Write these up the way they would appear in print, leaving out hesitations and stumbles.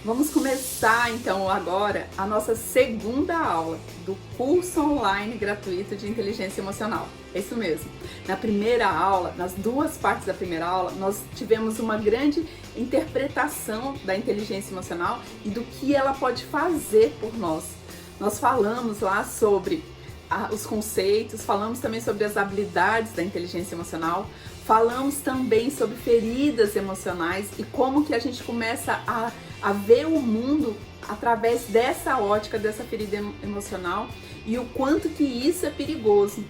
Vamos começar então agora a nossa segunda aula do curso online gratuito de inteligência emocional. É isso mesmo. Na primeira aula, nas duas partes da primeira aula, nós tivemos uma grande interpretação da inteligência emocional e do que ela pode fazer por nós. Nós falamos lá sobre os conceitos, falamos também sobre as habilidades da inteligência emocional, falamos também sobre feridas emocionais e como que a gente começa a ver o mundo através dessa ótica, dessa ferida emocional e o quanto que isso é perigoso.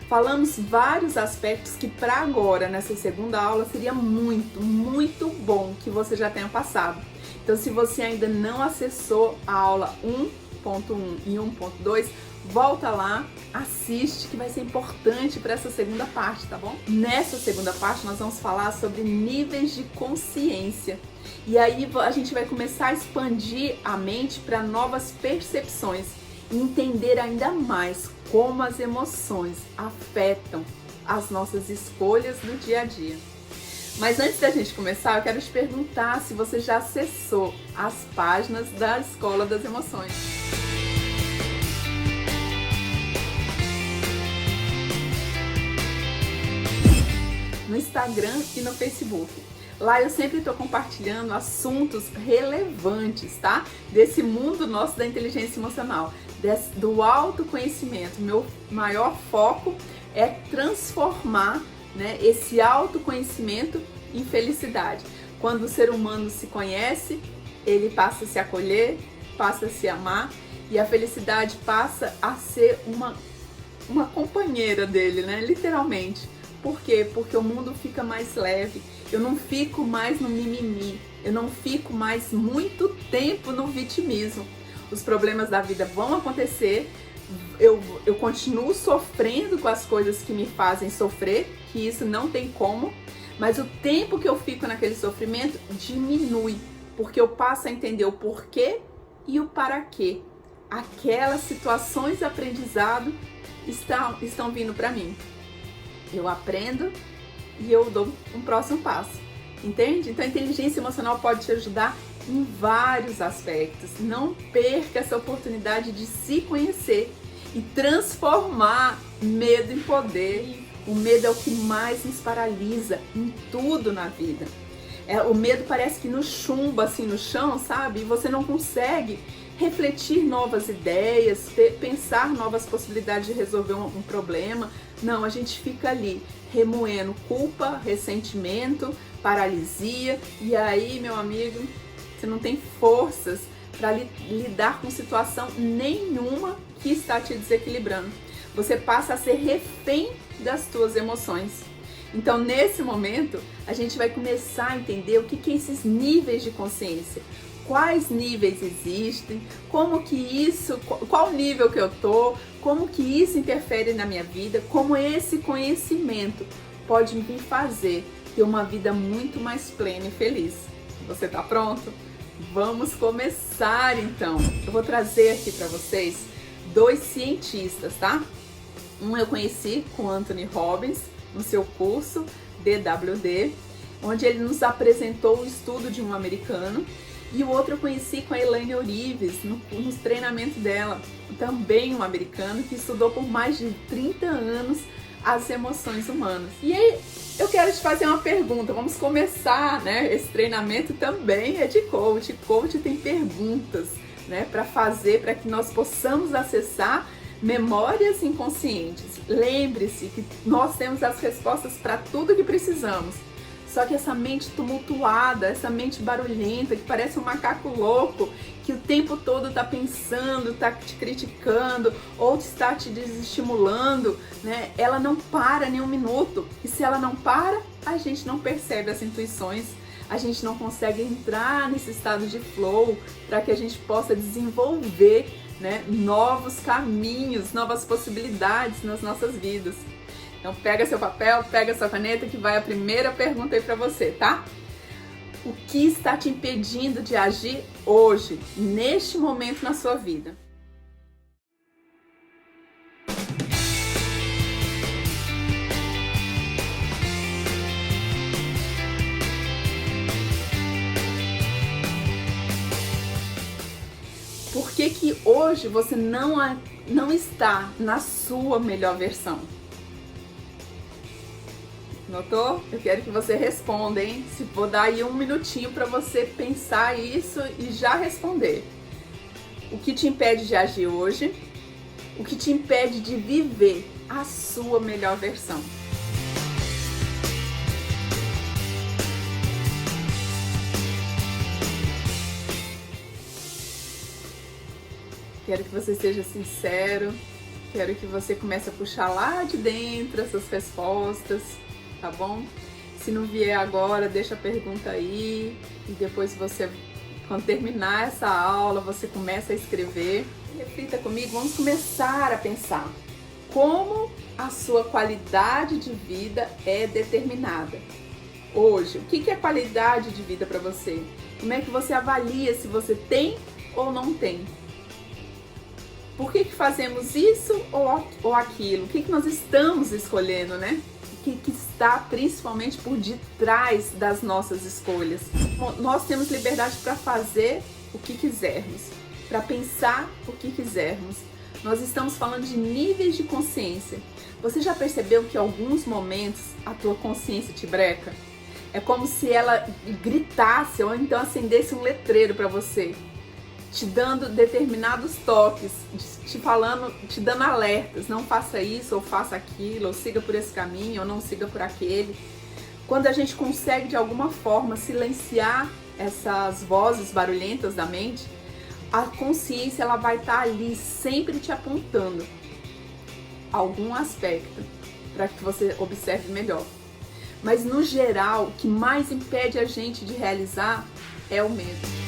Falamos vários aspectos que para agora, nessa segunda aula, seria muito bom que você já tenha passado. Então, se você ainda não acessou a aula 1.1 e 1.2, volta lá, assiste, que vai ser importante para essa segunda parte, tá bom? Nessa segunda parte, nós vamos falar sobre níveis de consciência. E aí a gente vai começar a expandir a mente para novas percepções e entender ainda mais como as emoções afetam as nossas escolhas no dia a dia. Mas antes da gente começar, eu quero te perguntar se você já acessou as páginas da Escola das Emoções. No Instagram e no Facebook. Lá eu sempre estou compartilhando assuntos relevantes, tá? Desse mundo nosso da inteligência emocional, do autoconhecimento. Meu maior foco é transformar, né, esse autoconhecimento em felicidade. Quando o ser humano se conhece, ele passa a se acolher, passa a se amar e a felicidade passa a ser uma companheira dele, né? Literalmente. Por quê? Porque o mundo fica mais leve, eu não fico mais no mimimi, eu não fico mais muito tempo no vitimismo. Os problemas da vida vão acontecer, eu continuo sofrendo com as coisas que me fazem sofrer, que isso não tem como, mas o tempo que eu fico naquele sofrimento diminui, porque eu passo a entender o porquê e o para quê. Aquelas situações de aprendizado estão vindo para mim. Eu aprendo e eu dou um próximo passo, entende? Então a inteligência emocional pode te ajudar em vários aspectos. Não perca essa oportunidade de se conhecer e transformar medo em poder. O medo é o que mais nos paralisa em tudo na vida. O medo parece que nos chumba assim no chão, sabe? E você não consegue refletir novas ideias, pensar novas possibilidades de resolver um problema. Não, a gente fica ali remoendo culpa, ressentimento, paralisia e aí, meu amigo, você não tem forças para lidar com situação nenhuma que está te desequilibrando. Você passa a ser refém das suas emoções. Então, nesse momento, a gente vai começar a entender o que é esses níveis de consciência. Quais níveis existem, como que isso, qual nível que eu tô, como que isso interfere na minha vida, como esse conhecimento pode me fazer ter uma vida muito mais plena e feliz. Você tá pronto? Vamos começar então. Eu vou trazer aqui para vocês dois cientistas, tá? Um eu conheci com Anthony Robbins no seu curso DWD, onde ele nos apresentou o estudo de um americano. E o outro eu conheci com a Elaine Orives, nos treinamentos dela, também um americano que estudou por mais de 30 anos as emoções humanas. E aí, eu quero te fazer uma pergunta, vamos começar, né? Esse treinamento também é de coach. Coach tem perguntas, né, para fazer, para que nós possamos acessar memórias inconscientes. Lembre-se que nós temos as respostas para tudo que precisamos. Só que essa mente tumultuada, essa mente barulhenta, que parece um macaco louco, que o tempo todo está pensando, está te criticando ou está te desestimulando, né? Ela não para nem um minuto. E se ela não para, a gente não percebe as intuições, a gente não consegue entrar nesse estado de flow para que a gente possa desenvolver, né, novos caminhos, novas possibilidades nas nossas vidas. Então pega seu papel, pega sua caneta que vai a primeira pergunta aí para você, tá? O que está te impedindo de agir hoje, neste momento na sua vida? que hoje você não está na sua melhor versão? Notou? Eu quero que você responda, hein? Se vou dar aí um minutinho para você pensar isso e já responder. O que te impede de agir hoje? O que te impede de viver a sua melhor versão? Quero que você seja sincero, quero que você comece a puxar lá de dentro essas respostas, tá bom? Se não vier agora, deixa a pergunta aí e depois você, quando terminar essa aula, você começa a escrever. Reflita comigo, vamos começar a pensar como a sua qualidade de vida é determinada. Hoje, o que é qualidade de vida para você? Como é que você avalia se você tem ou não tem? Por que fazemos isso ou aquilo? O que nós estamos escolhendo, né? O que está principalmente por detrás das nossas escolhas? Nós temos liberdade para fazer o que quisermos, para pensar o que quisermos. Nós estamos falando de níveis de consciência. Você já percebeu que em alguns momentos a tua consciência te breca? É como se ela gritasse ou então acendesse um letreiro para você, te dando determinados toques, te dando alertas, não faça isso ou faça aquilo, ou siga por esse caminho ou não siga por aquele. Quando a gente consegue de alguma forma silenciar essas vozes barulhentas da mente, a consciência ela vai estar ali sempre te apontando algum aspecto para que você observe melhor. Mas no geral, o que mais impede a gente de realizar é o medo.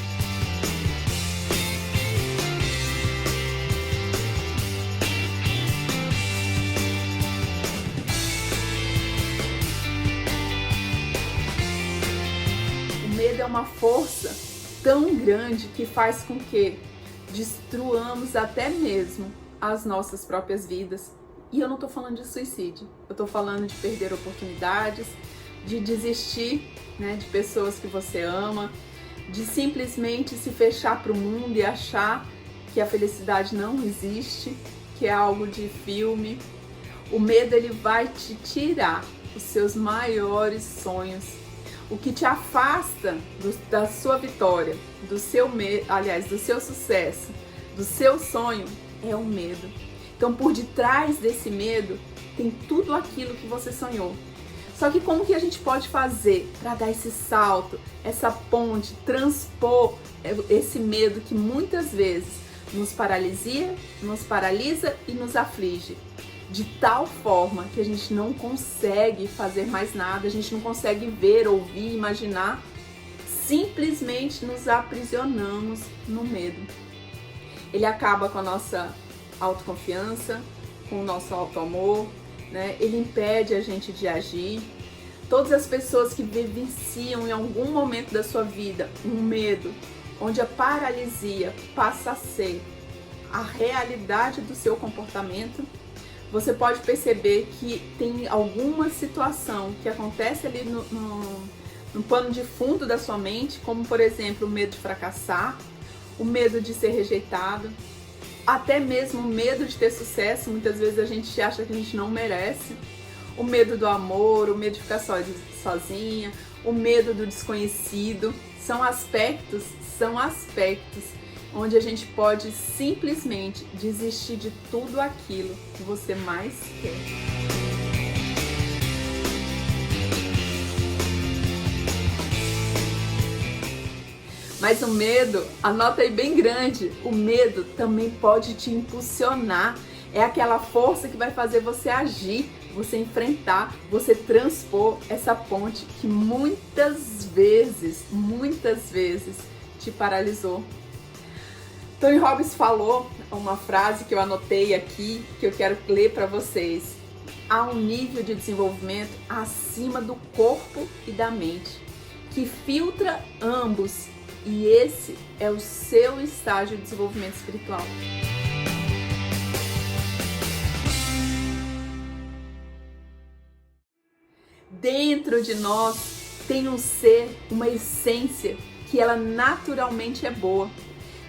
O medo é uma força tão grande que faz com que destruamos até mesmo as nossas próprias vidas. E eu não estou falando de suicídio, eu estou falando de perder oportunidades, de desistir, né, de pessoas que você ama, de simplesmente se fechar para o mundo e achar que a felicidade não existe, que é algo de filme. O medo ele vai te tirar os seus maiores sonhos. O que te afasta da sua vitória, do seu do seu sucesso, do seu sonho é o medo. Então, por detrás desse medo tem tudo aquilo que você sonhou. Só que como que a gente pode fazer para dar esse salto, essa ponte, transpor esse medo que muitas vezes nos paralisa e nos aflige? De tal forma que a gente não consegue fazer mais nada, a gente não consegue ver, ouvir, imaginar, simplesmente nos aprisionamos no medo. Ele acaba com a nossa autoconfiança, com o nosso autoamor, né? Ele impede a gente de agir. Todas as pessoas que vivenciam em algum momento da sua vida um medo, onde a paralisia passa a ser a realidade do seu comportamento, você pode perceber que tem alguma situação que acontece ali no pano de fundo da sua mente, como por exemplo o medo de fracassar, o medo de ser rejeitado, até mesmo o medo de ter sucesso. Muitas vezes a gente acha que a gente não merece, o medo do amor, o medo de ficar sozinha, o medo do desconhecido. São aspectos onde a gente pode simplesmente desistir de tudo aquilo que você mais quer. Mas o medo, anota aí bem grande, o medo também pode te impulsionar. É aquela força que vai fazer você agir, você enfrentar, você transpor essa ponte que muitas vezes te paralisou. Tony Robbins falou uma frase que eu anotei aqui, que eu quero ler para vocês. Há um nível de desenvolvimento acima do corpo e da mente, que filtra ambos, e esse é o seu estágio de desenvolvimento espiritual. Dentro de nós tem um ser, uma essência, que ela naturalmente é boa.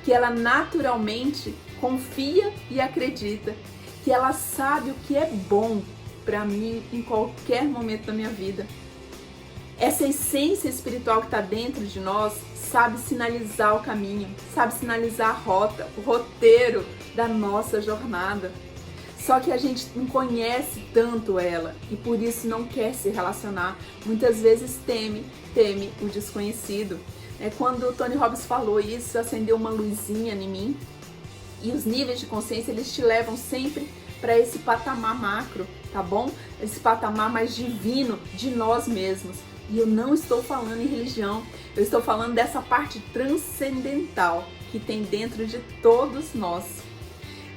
que ela naturalmente confia e acredita, que ela sabe o que é bom para mim em qualquer momento da minha vida. Essa essência espiritual que está dentro de nós sabe sinalizar o caminho, sabe sinalizar a rota, o roteiro da nossa jornada. Só que a gente não conhece tanto ela e por isso não quer se relacionar. Muitas vezes teme o desconhecido. Quando o Tony Robbins falou isso, acendeu uma luzinha em mim. E os níveis de consciência, eles te levam sempre para esse patamar macro, tá bom? Esse patamar mais divino de nós mesmos. E eu não estou falando em religião, eu estou falando dessa parte transcendental que tem dentro de todos nós.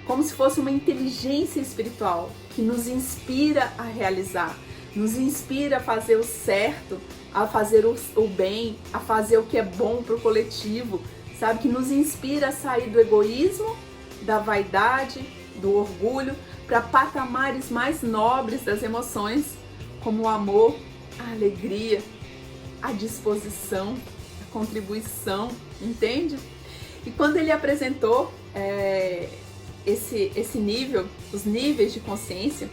Como se fosse uma inteligência espiritual que nos inspira a realizar, nos inspira a fazer o certo, a fazer o bem, a fazer o que é bom para o coletivo, sabe? Que nos inspira a sair do egoísmo, da vaidade, do orgulho, para patamares mais nobres das emoções, como o amor, a alegria, a disposição, a contribuição, entende? E quando ele apresentou esse nível, os níveis de consciência,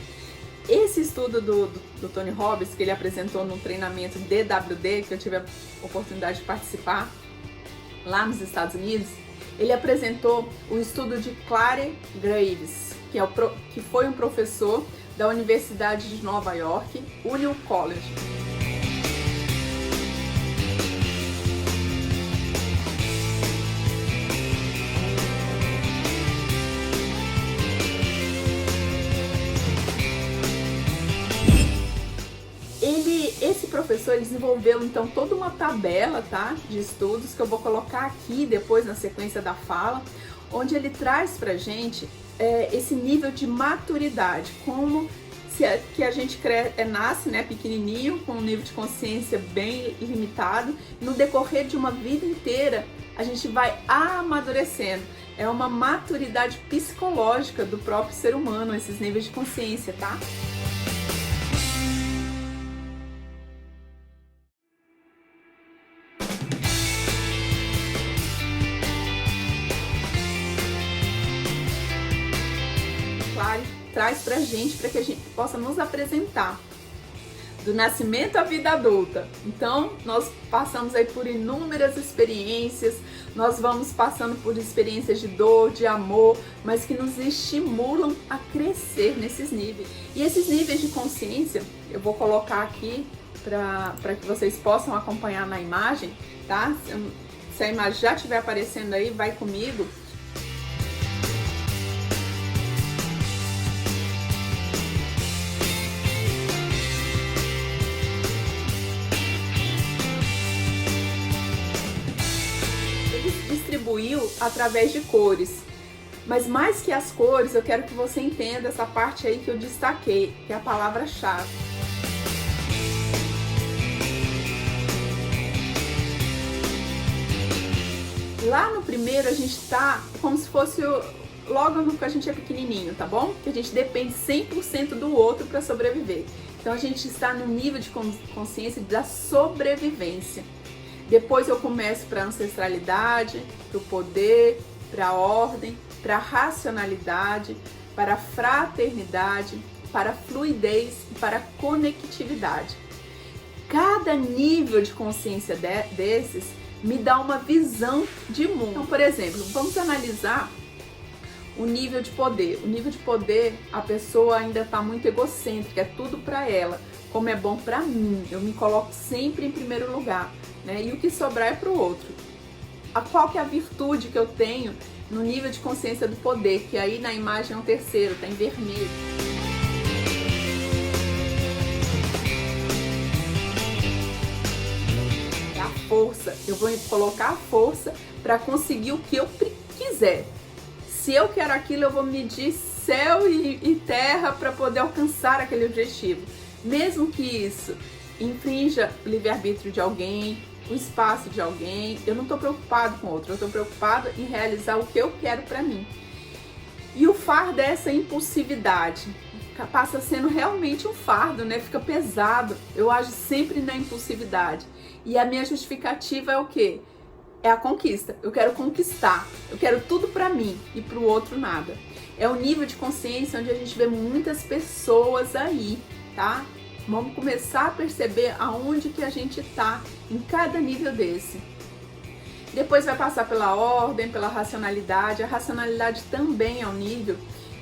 esse estudo do Tony Robbins, que ele apresentou no treinamento DWD, que eu tive a oportunidade de participar lá nos Estados Unidos, ele apresentou o estudo de Clare Graves, que foi um professor da Universidade de Nova York, Union College. Esse professor desenvolveu então toda uma tabela, tá, de estudos que eu vou colocar aqui depois na sequência da fala, onde ele traz pra gente esse nível de maturidade, como que a gente nasce, né, pequenininho, com um nível de consciência bem limitado, e no decorrer de uma vida inteira a gente vai amadurecendo. É uma maturidade psicológica do próprio ser humano, esses níveis de consciência, tá? Traz pra gente, para que a gente possa nos apresentar do nascimento à vida adulta. Então, nós passamos aí por inúmeras experiências, nós vamos passando por experiências de dor, de amor, mas que nos estimulam a crescer nesses níveis. E esses níveis de consciência, eu vou colocar aqui para que vocês possam acompanhar na imagem, tá? Se a imagem já estiver aparecendo aí, vai comigo. Distribuiu através de cores, mas mais que as cores, eu quero que você entenda essa parte aí que eu destaquei, que é a palavra-chave. Lá no primeiro a gente tá como se fosse logo no que a gente é pequenininho, tá bom? Que a gente depende 100% do outro para sobreviver. Então a gente está no nível de consciência da sobrevivência. Depois eu começo para a ancestralidade, para o poder, para a ordem, para a racionalidade, para a fraternidade, para a fluidez e para a conectividade. Cada nível de consciência desses me dá uma visão de mundo. Então, por exemplo, vamos analisar o nível de poder. O nível de poder, a pessoa ainda está muito egocêntrica, é tudo para ela. Como é bom para mim, eu me coloco sempre em primeiro lugar, né? E o que sobrar é para o outro. Qual que é a virtude que eu tenho no nível de consciência do poder? Que aí na imagem é um terceiro, tá em vermelho. É a força. Eu vou colocar a força para conseguir o que eu quiser. Se eu quero aquilo, eu vou medir céu e terra para poder alcançar aquele objetivo. Mesmo que isso infrinja o livre-arbítrio de alguém, o espaço de alguém, eu não estou preocupado com o outro, eu estou preocupado em realizar o que eu quero para mim. E o fardo é essa impulsividade, passa sendo realmente um fardo, né? Fica pesado, eu ajo sempre na impulsividade. E a minha justificativa é o quê? é a conquista. Eu quero conquistar, eu quero tudo para mim e para o outro nada. É o nível de consciência onde a gente vê muitas pessoas aí, tá? Vamos começar a perceber aonde que a gente tá em cada nível desse. Depois vai passar pela ordem, pela racionalidade. A racionalidade também é um nível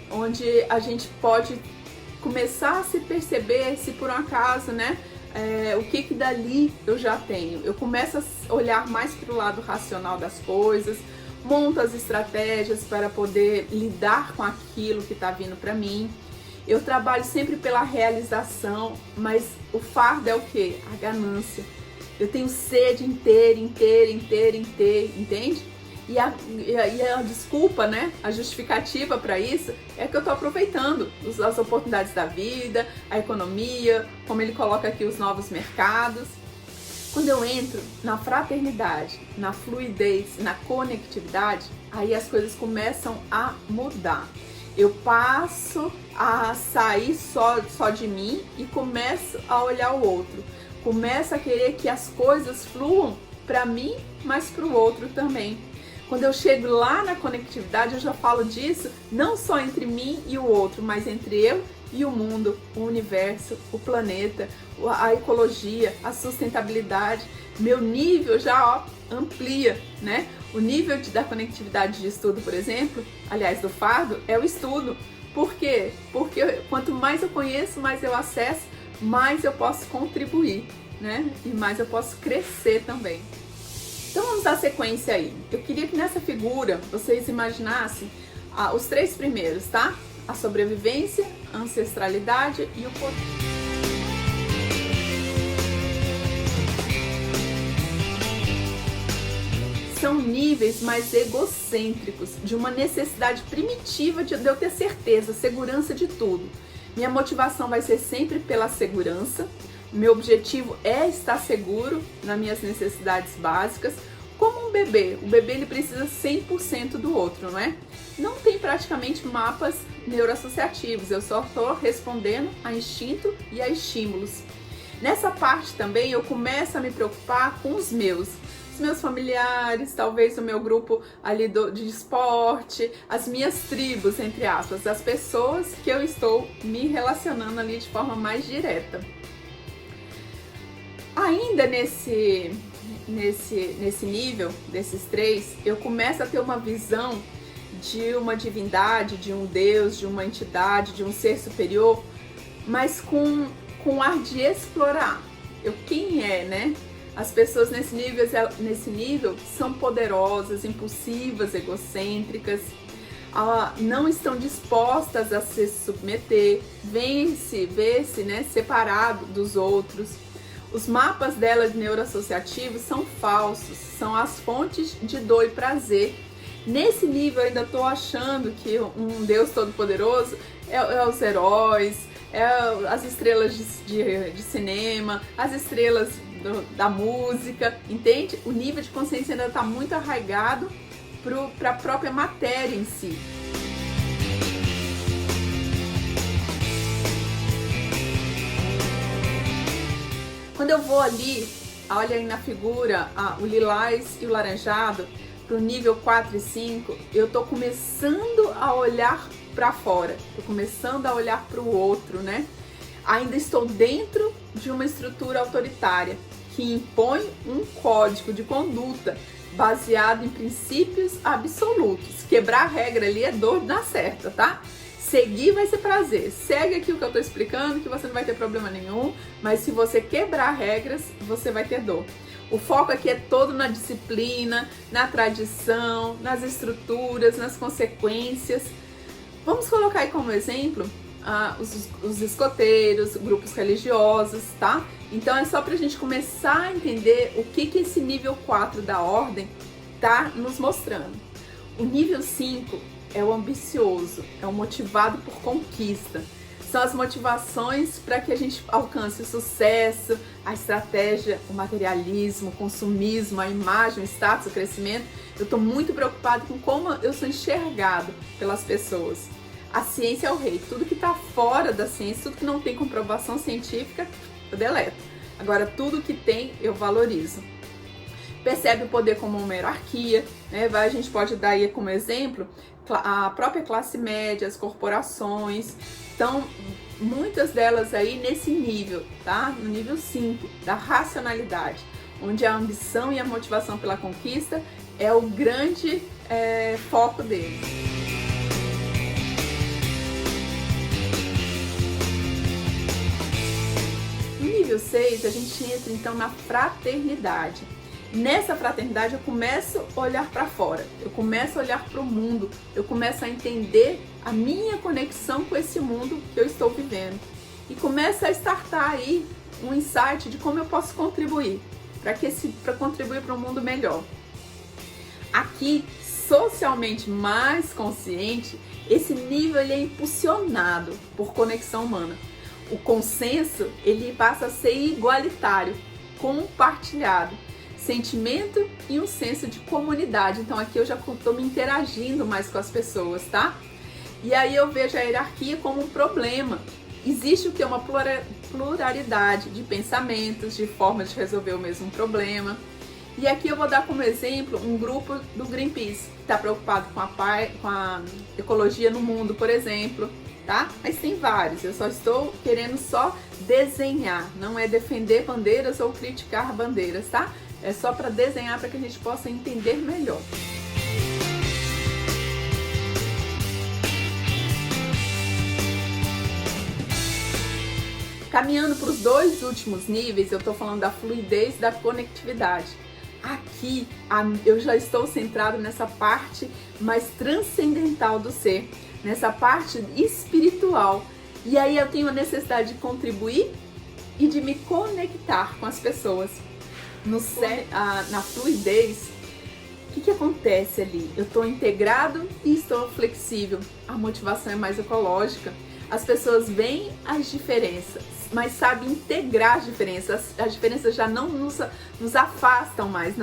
onde a gente pode começar a se perceber se por um acaso, né? O que dali eu já tenho. Eu começo a olhar mais para o lado racional das coisas, monto as estratégias para poder lidar com aquilo que está vindo para mim. Eu trabalho sempre pela realização, mas o fardo é o quê? A ganância. Eu tenho sede inteira, entende? E a desculpa, né? A justificativa para isso é que eu estou aproveitando as oportunidades da vida, a economia, como ele coloca aqui os novos mercados. Quando eu entro na fraternidade, na fluidez, na conectividade, aí as coisas começam a mudar. Eu passo a sair só de mim e começo a olhar o outro. Começo a querer que as coisas fluam para mim, mas para o outro também. Quando eu chego lá na conectividade, eu já falo disso não só entre mim e o outro, mas entre eu e o mundo, o universo, o planeta, a ecologia, a sustentabilidade. Meu nível já amplia, né? O nível da conectividade de estudo, por exemplo, aliás, do fardo, é o estudo. Por quê? Porque quanto mais eu conheço, mais eu acesso, mais eu posso contribuir, né? E mais eu posso crescer também. Então vamos dar sequência aí. Eu queria que nessa figura vocês imaginassem os 3 primeiros, tá? A sobrevivência, a ancestralidade e o poder. São níveis mais egocêntricos, de uma necessidade primitiva de eu ter certeza, segurança de tudo. Minha motivação vai ser sempre pela segurança. Meu objetivo é estar seguro nas minhas necessidades básicas. Como um bebê, o bebê ele precisa 100% do outro, não é? Não tem praticamente mapas neuroassociativos, eu só estou respondendo a instinto e a estímulos. Nessa parte também eu começo a me preocupar com os meus familiares, talvez o meu grupo ali de esporte, as minhas tribos, entre aspas, as pessoas que eu estou me relacionando ali de forma mais direta. Ainda nesse nível, desses 3, eu começo a ter uma visão de uma divindade, de um Deus, de uma entidade, de um ser superior, mas com ar de explorar. Quem é, né? As pessoas nesse nível são poderosas, impulsivas, egocêntricas, não estão dispostas a se submeter, vê-se, né, separado dos outros. Os mapas dela de neuroassociativos são falsos, são as fontes de dor e prazer. Nesse nível eu ainda estou achando que um Deus todo-poderoso é os heróis, as estrelas de cinema, as estrelas da música, entende? O nível de consciência ainda está muito arraigado para a própria matéria em si. Quando eu vou ali, olha aí na figura, o lilás e o laranjado, para o nível 4 e 5, eu estou começando a olhar para fora, estou começando a olhar para o outro, né? Ainda estou dentro de uma estrutura autoritária que impõe um código de conduta baseado em princípios absolutos. Quebrar a regra ali é dor na certa, tá? Seguir vai ser prazer. Segue aqui o que eu tô explicando, que você não vai ter problema nenhum, mas se você quebrar regras, você vai ter dor. O foco aqui é todo na disciplina, na tradição, nas estruturas, nas consequências. Vamos colocar aí como exemplo os escoteiros, grupos religiosos, tá? Então é só pra gente começar a entender o que esse nível 4 da ordem tá nos mostrando. O nível 5 é o ambicioso, é o motivado por conquista. São as motivações para que a gente alcance o sucesso, a estratégia, o materialismo, o consumismo, a imagem, o status, o crescimento. Eu estou muito preocupado com como eu sou enxergado pelas pessoas. A ciência é o rei. Tudo que está fora da ciência, tudo que não tem comprovação científica, eu deleto. Agora, tudo que tem, eu valorizo. percebe o poder como uma hierarquia, né? A gente pode dar aí como exemplo a própria classe média, as corporações. Então, muitas delas aí nesse nível, tá? No nível 5, da racionalidade, onde a ambição e a motivação pela conquista é o grande foco deles. No nível 6, a gente entra então na fraternidade. Nessa fraternidade eu começo a olhar para fora, eu começo a olhar para o mundo, eu começo a entender a minha conexão com esse mundo que eu estou vivendo. E começa a startar aí um insight de como eu posso contribuir, para contribuir para um mundo melhor. Aqui, socialmente mais consciente, esse nível ele é impulsionado por conexão humana. O consenso ele passa a ser igualitário, compartilhado, sentimento e um senso de comunidade. Então aqui eu já estou me interagindo mais com as pessoas, tá? E aí eu vejo a hierarquia como um problema. Existe o que? Uma pluralidade de pensamentos, de formas de resolver o mesmo problema. E aqui eu vou dar como exemplo um grupo do Greenpeace, que está preocupado com a ecologia no mundo, por exemplo, tá? Mas tem vários, eu só estou querendo desenhar, não é defender bandeiras ou criticar bandeiras, tá? É só para desenhar para que a gente possa entender melhor. Caminhando para os 2 últimos níveis, eu estou falando da fluidez e da conectividade. Aqui eu já estou centrado nessa parte mais transcendental do ser, nessa parte espiritual. E aí eu tenho a necessidade de contribuir e de me conectar com as pessoas. Na fluidez, o que acontece ali? Eu estou integrado e estou flexível. A motivação é mais ecológica. As pessoas veem as diferenças, mas sabem integrar as diferenças. As diferenças já não nos afastam mais,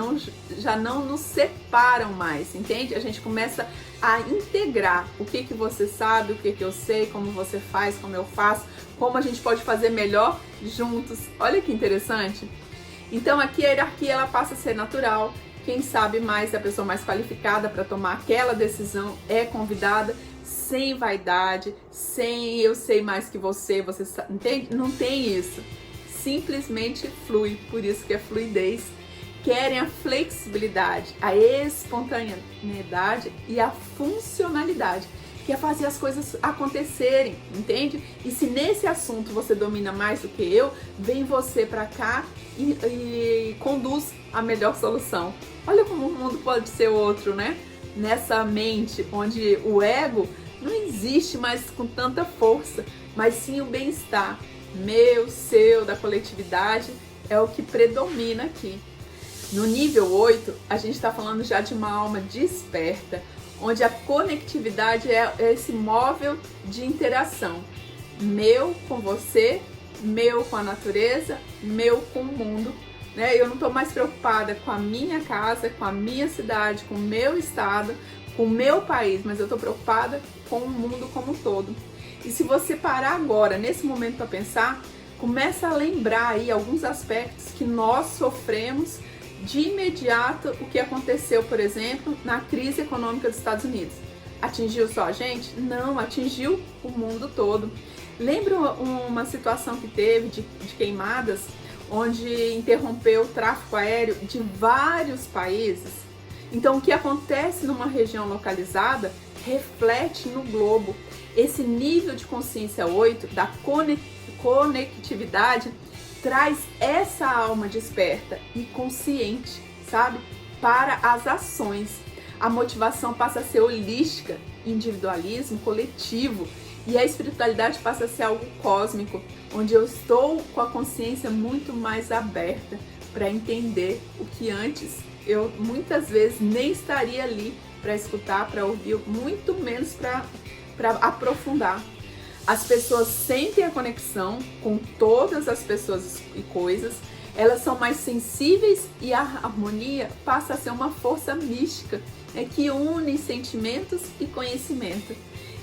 já não nos separam mais, entende? A gente começa a integrar o que você sabe, o que eu sei, como você faz, como eu faço, como a gente pode fazer melhor juntos. Olha que interessante! Então aqui a hierarquia ela passa a ser natural. Quem sabe mais, a pessoa mais qualificada para tomar aquela decisão é convidada, sem vaidade, sem eu sei mais que você sabe, entende? Não tem isso. Simplesmente flui, por isso que é fluidez. Querem a flexibilidade, a espontaneidade e a funcionalidade, que é fazer as coisas acontecerem, entende? E se nesse assunto você domina mais do que eu, vem você pra cá e conduz a melhor solução. Olha como o mundo pode ser outro, né? Nessa mente onde o ego não existe mais com tanta força, mas sim o bem-estar meu, seu, da coletividade é o que predomina aqui. No nível 8, a gente está falando já de uma alma desperta, onde a conectividade é esse móvel de interação. Meu com você, meu com a natureza, meu com o mundo. Né? Eu não estou mais preocupada com a minha casa, com a minha cidade, com o meu estado, com o meu país, mas eu estou preocupada com o mundo como um todo. E se você parar agora, nesse momento, para pensar, começa a lembrar aí alguns aspectos que nós sofremos de imediato. O que aconteceu, por exemplo, na crise econômica dos Estados Unidos. Atingiu só a gente? Não, atingiu o mundo todo. Lembra uma situação que teve de queimadas, onde interrompeu o tráfego aéreo de vários países? Então, o que acontece numa região localizada reflete no globo. Esse nível de consciência 8, da conectividade, traz essa alma desperta e consciente, sabe? Para as ações. A motivação passa a ser holística, individualismo coletivo, e a espiritualidade passa a ser algo cósmico, onde eu estou com a consciência muito mais aberta para entender o que antes eu muitas vezes nem estaria ali para escutar, para ouvir, muito menos para aprofundar. As pessoas sentem a conexão com todas as pessoas e coisas, elas são mais sensíveis e a harmonia passa a ser uma força mística, que une sentimentos e conhecimento.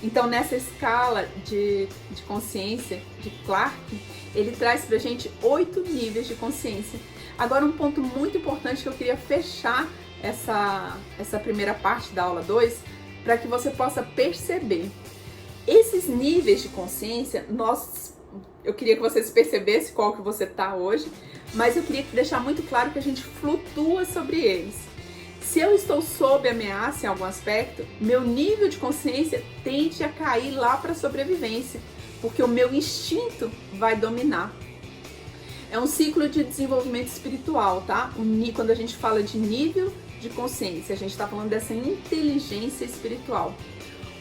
Então, nessa escala de consciência de Clarke, ele traz pra gente 8 níveis de consciência. Agora, um ponto muito importante que eu queria fechar essa primeira parte da aula 2, para que você possa perceber. Esses níveis de consciência, eu queria que vocês percebessem qual que você está hoje, mas eu queria deixar muito claro que a gente flutua sobre eles. Se eu estou sob ameaça em algum aspecto, meu nível de consciência tende a cair lá para a sobrevivência, porque o meu instinto vai dominar. É um ciclo de desenvolvimento espiritual, tá? Quando a gente fala de nível de consciência, a gente está falando dessa inteligência espiritual.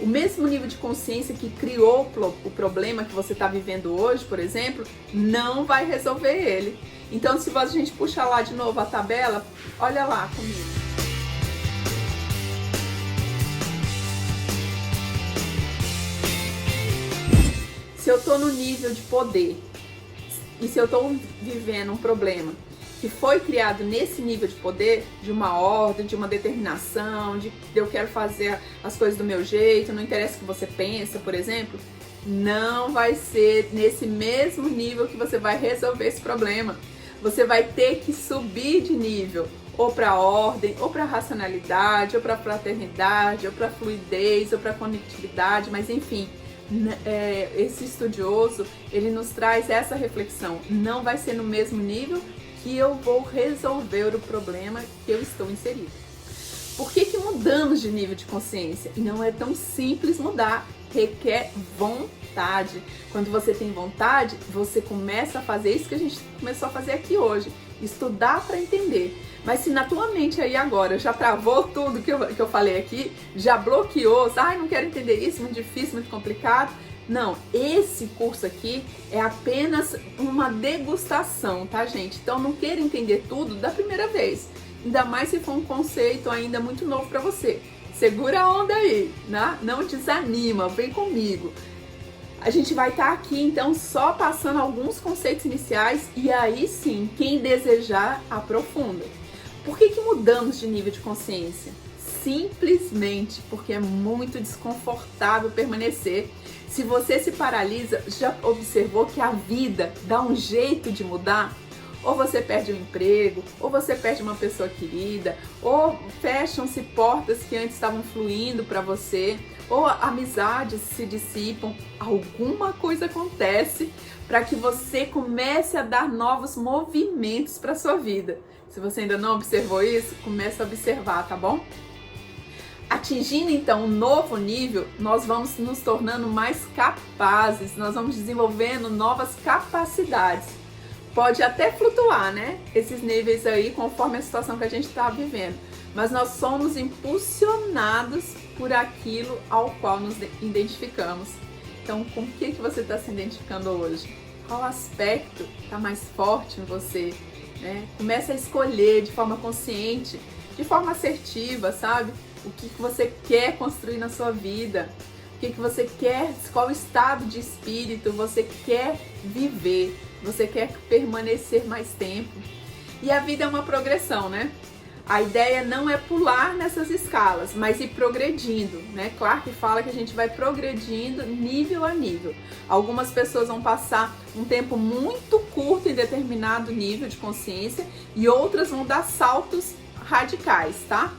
O mesmo nível de consciência que criou o problema que você está vivendo hoje, por exemplo, não vai resolver ele. Então, se a gente puxar lá de novo a tabela, olha lá comigo. Se eu estou no nível de poder e se eu estou vivendo um problema que foi criado nesse nível de poder, de uma ordem, de uma determinação, de eu quero fazer as coisas do meu jeito, não interessa o que você pensa, por exemplo, não vai ser nesse mesmo nível que você vai resolver esse problema. Você vai ter que subir de nível, ou para ordem, ou para racionalidade, ou para fraternidade, ou para fluidez, ou para conectividade, mas enfim, esse estudioso, ele nos traz essa reflexão. Não vai ser no mesmo nível que eu vou resolver o problema que eu estou inserido. Por que mudamos de nível de consciência? E não é tão simples mudar, requer vontade. Quando você tem vontade, você começa a fazer isso que a gente começou a fazer aqui hoje, estudar para entender. Mas se na tua mente aí agora já travou tudo que eu falei aqui, já bloqueou, não quero entender isso, muito difícil, muito complicado. Não, esse curso aqui é apenas uma degustação, tá, gente? Então não queira entender tudo da primeira vez, ainda mais se for um conceito ainda muito novo para você. Segura a onda aí, né? Não desanima, vem comigo. A gente vai estar aqui, então, só passando alguns conceitos iniciais e aí sim, quem desejar, aprofunda. Por que mudamos de nível de consciência? Simplesmente porque é muito desconfortável permanecer. Se você se paralisa, já observou que a vida dá um jeito de mudar? Ou você perde um emprego, ou você perde uma pessoa querida, ou fecham-se portas que antes estavam fluindo para você, ou amizades se dissipam. Alguma coisa acontece para que você comece a dar novos movimentos para sua vida. Se você ainda não observou isso, comece a observar, tá bom? Atingindo então um novo nível, nós vamos nos tornando mais capazes, nós vamos desenvolvendo novas capacidades. Pode até flutuar, né? Esses níveis aí, conforme a situação que a gente está vivendo. Mas nós somos impulsionados por aquilo ao qual nos identificamos. Então, com o que você está se identificando hoje? Qual aspecto está mais forte em você? Comece a escolher de forma consciente, de forma assertiva, sabe? O que você quer construir na sua vida, o que você quer, qual estado de espírito você quer viver, você quer permanecer mais tempo. E a vida é uma progressão, né? A ideia não é pular nessas escalas, mas ir progredindo, né? Clarke fala que a gente vai progredindo nível a nível. Algumas pessoas vão passar um tempo muito curto em determinado nível de consciência e outras vão dar saltos radicais, tá?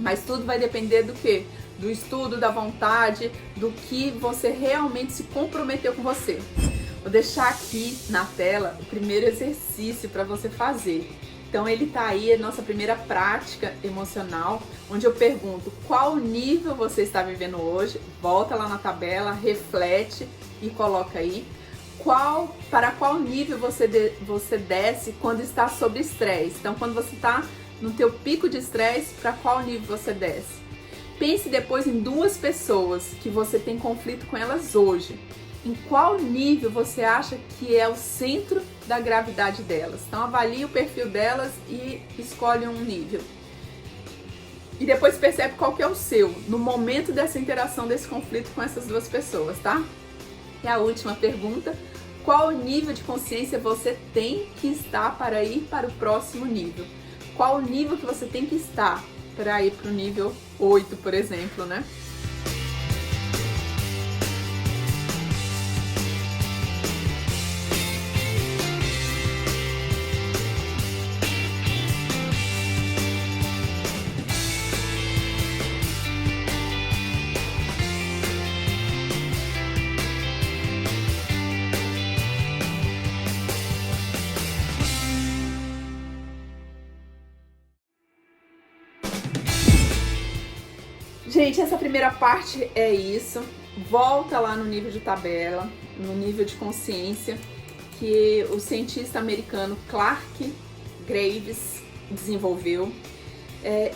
Mas tudo vai depender do quê? Do estudo, da vontade, do que você realmente se comprometeu com você. Vou deixar aqui na tela o primeiro exercício para você fazer. Então ele tá aí, a nossa primeira prática emocional, onde eu pergunto qual nível você está vivendo hoje. Volta lá na tabela, reflete e coloca aí. Para qual nível você desce quando está sob estresse. Então quando você está no teu pico de estresse, para qual nível você desce? Pense depois em duas pessoas que você tem conflito com elas hoje. Em qual nível você acha que é o centro da gravidade delas? Então avalie o perfil delas e escolhe um nível. E depois percebe qual que é o seu, no momento dessa interação, desse conflito com essas duas pessoas, tá? E a última pergunta, qual nível de consciência você tem que estar para ir para o próximo nível? Qual o nível que você tem que estar para ir para o nível 8, por exemplo, né? Gente, essa primeira parte é isso. Volta lá no nível de tabela, no nível de consciência que o cientista americano Clark Graves desenvolveu.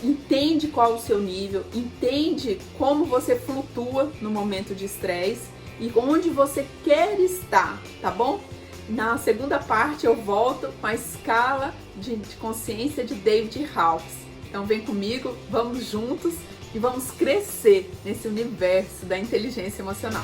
Entende qual o seu nível, entende como você flutua no momento de estresse e onde você quer estar, tá bom? Na segunda parte eu volto com a escala de consciência de David Hawkes. Então vem comigo, vamos juntos e vamos crescer nesse universo da inteligência emocional.